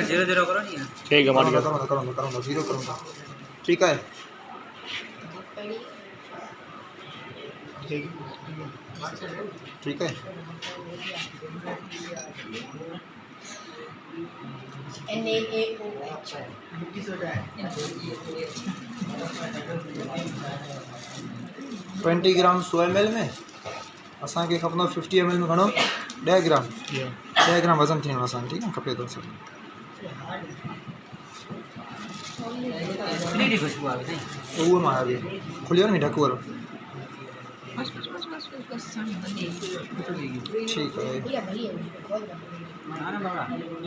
Zero zero करो नहीं ठीक है मान गया करूँगा 0 करूँगा। ठीक है ठीक है। NaOH 20 ग्राम 100 ml में असांखे खपंदो 50 ml में घणो 10 ग्राम वज़न थियणो असांखे। ठीक है खपे थो सर इतनी खुशबू आ गई उहो मां आवी खुलियो नी ढक वारो। ठीक है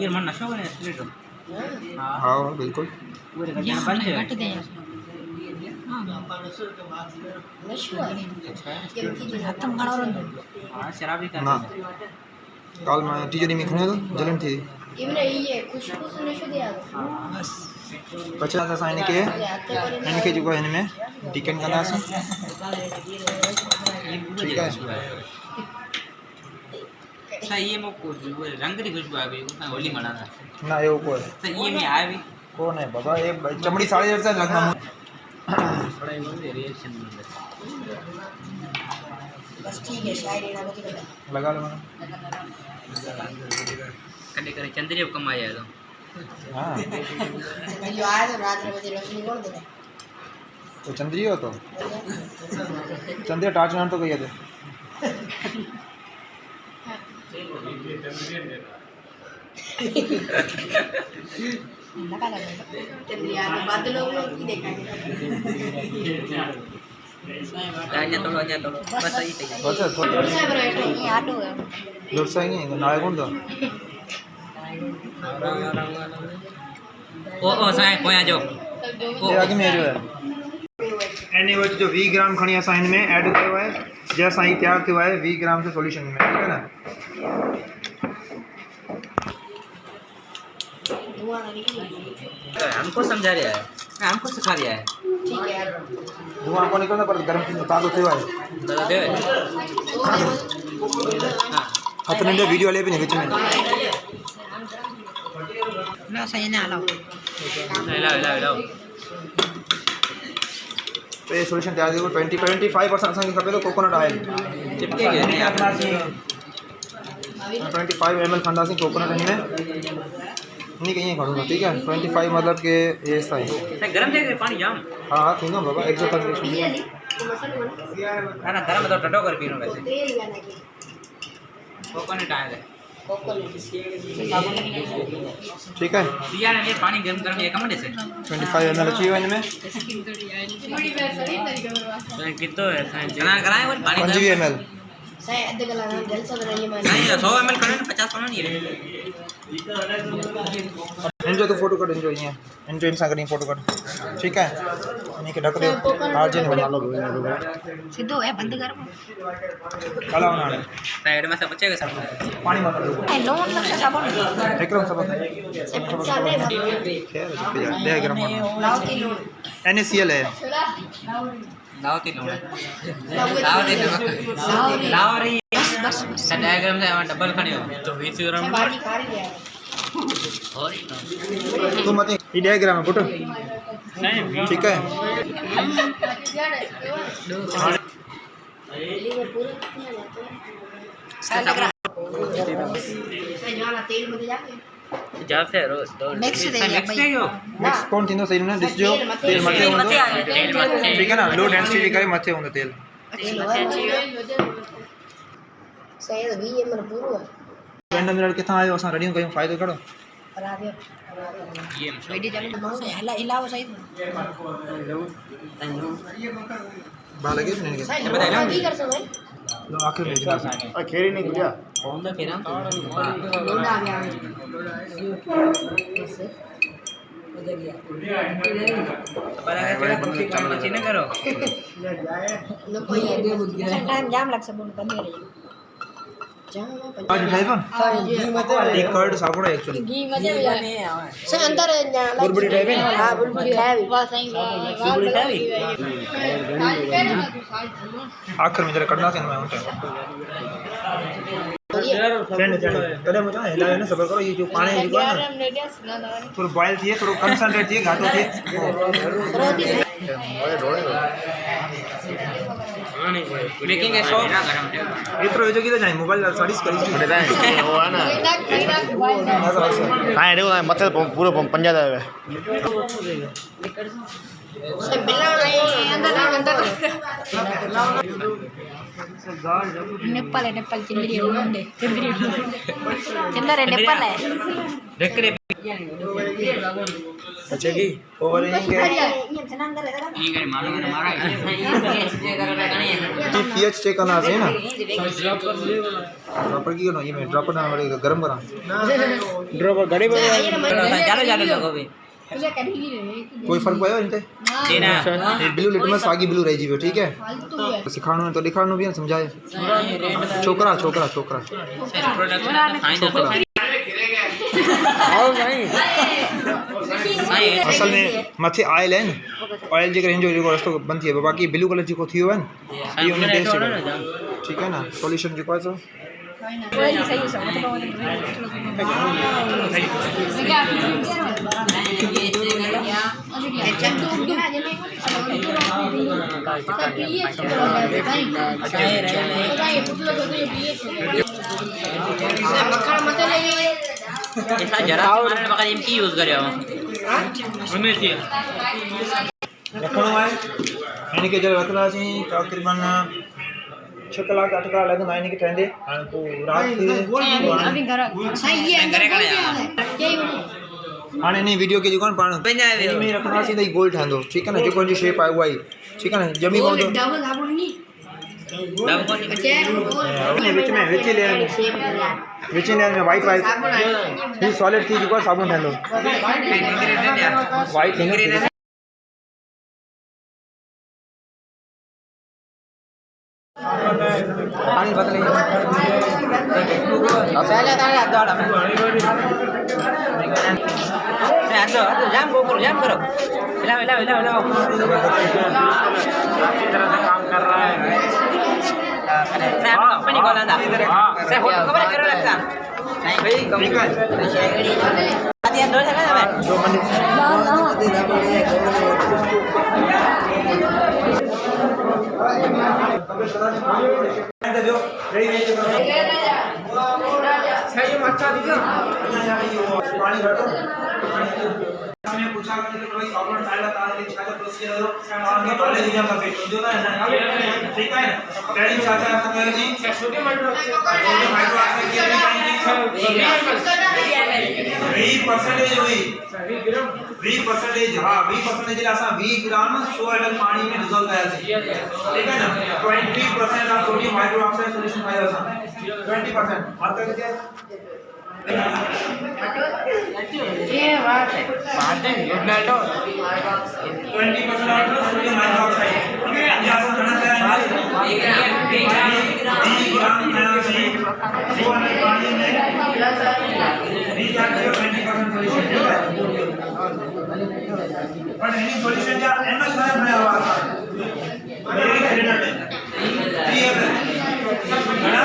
ये मन नशा है स्प्लिट हाँ बिल्कुल पूरे का बंद है हां शराबी का ना काल मैं टीचर में खणे तो जलन थी इमने ये खुशबू से नशो दिया बस 50 असां इनके जो हिन में डिकेन कंदासीं। ठीक है अच्छा ये मो को रंग दी खुशबू आ गई उसमें होली मनाना ना यो को है तो ये में आए भी कौन है बाबा ये चमड़ी 8.5 से लगना बड़ा ही मुझे रिएक्शन बस ठीक है शायरी ना मत लगा लो मैंने कने करे चंद्रिया कम आया तो हां जो आया तो रात में मुझे रोशनी कौन देता तो चंद्री हो तो चंद्रिया टार्च ना तो कहिए थे लगा चंद्रिया के बादलों में की देखा आजा तो बस यही चाहिए बस दूर से बैठो ये आटो है दूर से ही ना कौन तो ओ साए पोया जो ये आगे में जो है एनीवेज जो 20 ग्राम खणी असां हिन में ऐड कयो है जैसा ही तैयार थियो है 20 ग्राम से सॉल्यूशन में। ठीक है ना धुआं ना निकले हमको समझा रहा है हमको सिखा रहा है ठीक है धुआं को निकलना पर गर्म ताज़ो थियो है दादा दे हां हथ नंढे वीडियो ले भी नहीं विच में ना सही ना लाओ लाओ तो ये सॉल्यूशन तैयार देखो 25% असांखे खपे तो कोकोनट ऑयल चिपके गए नहीं आप 25 ml खंडासीं कोकोनट हिन में नहीं कहीं खड़ूंगा। ठीक है 25 मतलब के ये सही गरम दे पानी जाम हाँ हाँ थी ना बाबा 105 ना गरम तो टटो कर पीनो वैसे तेल गाना की कोकोनट आया है ठीक है दिया ने पानी गरम करने ये कमड़े से 25 ml अची वियो हिन में कितो है जना कराए वो पानी 25 ml सही अध कलाक में जलसा बनाइए मैं नहीं 100 ml करने 50 करने नहीं रे इनजो तो फोटो कट इनजो ये इनजो इन सां गॾु फोटो कट। ठीक है इन्हीं के ढक दो आर्जन वाला सिद्धू है बंद कर हलाओ ना साइड में सब बचेगा सब पानी मत दो ए लोन लक्ष्य साबुन विक्रम सब से 50 में खैर 10 ग्राम लाओ की लोन NaCl है लाओ तीन लाओ दे लाओ रही बस डायग्राम से डबल खड़ी हो तो 20 ग्राम बाकी खा लिया और तू मत ये 10 ग्राम है पुट। ठीक है तेल में जाके जा से रोज दो मिक्स दे दिया मिक्स है यो मिक्स कौन थींदो सही ना डिस जो तेल मथे होंदो तेल मथे ठीक है ना लो डेंसिटी करे मथे होंदो तेल सही है 20 ml पूरो है 10 मिनट किथा आयो असां रेडी कयूं फायदो करो करा दियो ये वीडियो चालू हला हिलाओ सही बा लगे नहीं के सही की कर सो भाई लो आखिर में खेरी नहीं गुजा कौन दा केरा लोडा आ गया पर चीने करो नो कोई टाइम जाम लग सब बंद रही आज खाई कौन एक कर्ड साबुन है एक्चुअली घी मजे में से अंदर बुलबुली टाइप है हां बुलबुली है वाह सही बुलबुली है आखिर में जरा करना से मैं फ्रेंड तॾहिं मूं चवां हिलायो न सबर करो ये जो पाणी जेको आहे न थोरो बॉइल थिए थोरो कंसंट्रेट थिए घाटो थिए बेकिंग के सौ एतिरो विझो की त चाहे मोबाइल सर्विस करी वो है ना हाँ देखो मथे पूरो पंजा था नेपाल है नेपाल चंद्री उन्नंदे चंद्री चंद्र है नेपाल है रेकड़े अच्छा की ओवर ये करे मालूम है हमारा ये चेक कर रहा है तो पीएच चेक करना है ना ड्रॉपर की करना ये मैं ड्रॉपर ना पड़ेगा गरम करा ड्रॉपर गाड़ी पर चालो चालो लोगों भी कोई फर्क पड़ेगा इनते देना ये ब्लू लिटमस आगे ब्लू रह जीवे ठीक है सिखाणो है तो दिखाणो भी है समझाए छोकरा छोकरा छोकरा आओ नहीं असल में मथे ऑयल है ऑयल जे करे जो रस्तो बंद थी बाकी ब्लू कलर जो थियो है ये उन टेस्ट ठीक है ना सॉल्यूशन जो है सो ऐसा जरा मारने बका एमटी यूज करे हम उन्हें थी रखणो है यानी कि जब रखना सी तकरीबन 6 कलाक 8 कलाक लगंदा इनके ठंडे हां को रात थी अभी घर सही ये अंदर कौन है यही हाणे नी वीडियो के दुकान पाण में रखना सी दई गोल ठंदो ठीक है ना जो कोई शेप आयो आई ठीक है ना जमी को डबल साबुन नहीं विच में वाइट वाइट ये सॉलिड थी जो साबुन ठंदो वाइट इंग्रेडिएंट पानी बदले पहले तारे दौड़ा मैं आदो जाम करो हिलाओ अच्छी तरह से काम कर रहा है saya कंपनी को लाना saya फोटो कवर करो रखता भाई ठीक है hadiah dulu kan apa 2 menit पानी भरो हमने पूछा कि भाई साबुन डालना था कि छाया प्रोसीजर आगे पहले दिया था जो ना ठीक है ट्रेनिंग चाचा ऐसा कहे जी सोडियम हाइड्रोक्साइड की 20% हुई 20% हां 20% असा 20 ग्राम 100 ml पानी में डिसॉल्व किया थी ठीक है ना 20% ऑफ सोडियम हाइड्रोक्साइड सॉल्यूशन आया था 20% मात्रा क्या ये बात है 20% ऑफ सोडियम हाइड्रोक्साइड जैसा खाना खाया 20 ग्राम खाना से 100 ml पानी में 20% सॉल्यूशन बट एनी सॉल्यूशन का एमएल में बनाया हुआ था मेरे क्रेडिट में 3 ml है ना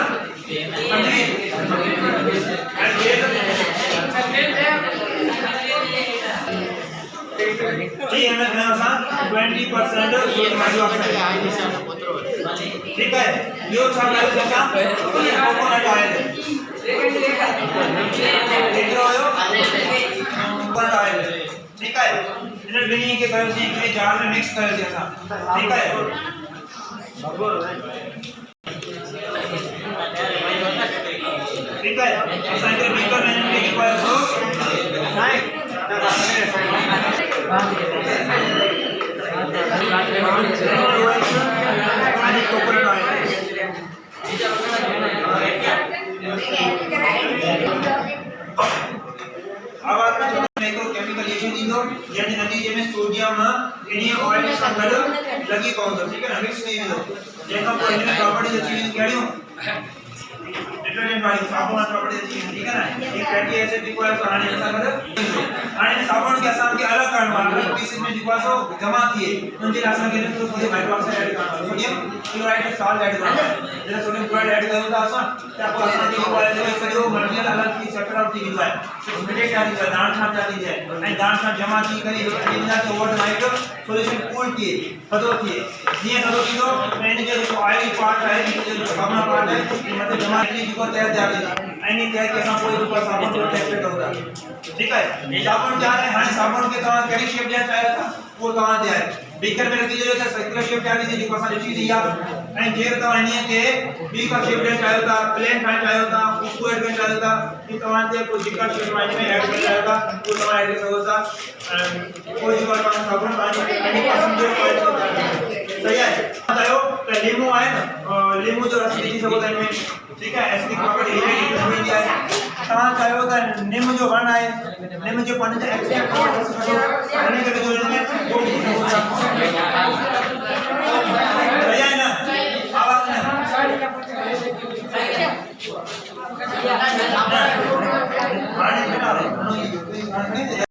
जी हमें था 20% सोडियम हाइड्रोक्साइड ठीक है यो था जैसा कोकोनट ऑयल देख रहे हो कोकोनट ऑयल ठीक है इन्हें बिनी के करो से एक जार में मिक्स कर दिया था ठीक है ठीक है ऐसा इधर बीकर मैंने के पास हो नहीं पानी कोकोनट ऑयल अब आप देखो केमिकल रिएक्शन दींदो यानी नतीजे में सोडियम इन्हीं ऑयल सां गॾु लॻी पवंदो ठीक है ना मिक्स नहीं वेंदो जेका कोई प्रॉपर्टीज अची वेंदियूं कहिड़ियूं डिटर्जेंट वाली साबुन प्रॉपर्टी अच्छी है, ठीक है ना। एक फैटी एसिड रिक्वायर तो आने ऐसा कर आने साबुन के आसान के अलग करना अलग पीसेस में रिक्वायर सो जमा किए उनके आसान के लिए तो सोडियम हाइड्रोक्साइड ऐड करना सोडियम क्लोराइड सॉल्ट ऐड करना जैसे सोडियम क्लोराइड ऐड करो तो आसान क्या आपको आसान की रिक्वायर है इसका जो मटेरियल अलग की सेपरेट आउट की है इमीडिएट जाती है दांत खान जाती है एंड दांत खान जमा की करी इनका तो ओवर नाइट सॉल्यूशन कूल किए कदो किए ये कदो की तो मैंने जो ऑयली पार्ट है जो साबुन पार्ट है मतलब जमा की को तैयार जाती एनी तैयार के साथ कोई ऊपर साबुन को टेक्सचर होता ठीक है साबुन क्या है हां साबुन के तवा कड़ी शेप दिया चाहिए था वो तवा दिया है बीकर में रखी जो है सर्कुलर शेप दिया दी जो पासा चीज दिया एंड जेर तवा नहीं है के बी का शेप दिया चाहिए था प्लेन फाइन चाहिए था उसको ऐड कर चाहिए था ये तवा से कोई जिकर शेप में ऐड कर चाहिए था वो तवा ऐड कर होता कोई जो साबुन पानी एनी पसंद जो सही है बताओ लीमू है ना लीमू जो रस दी सब होता है ठीक है एसिडिक प्रॉपर्टी है दिया है तवा चाहिए होता नींबू जो बन आए नींबू जो पानी से एक्सट्रैक्ट पानी के जो है वो सही है ना आवाज ना पानी में डालो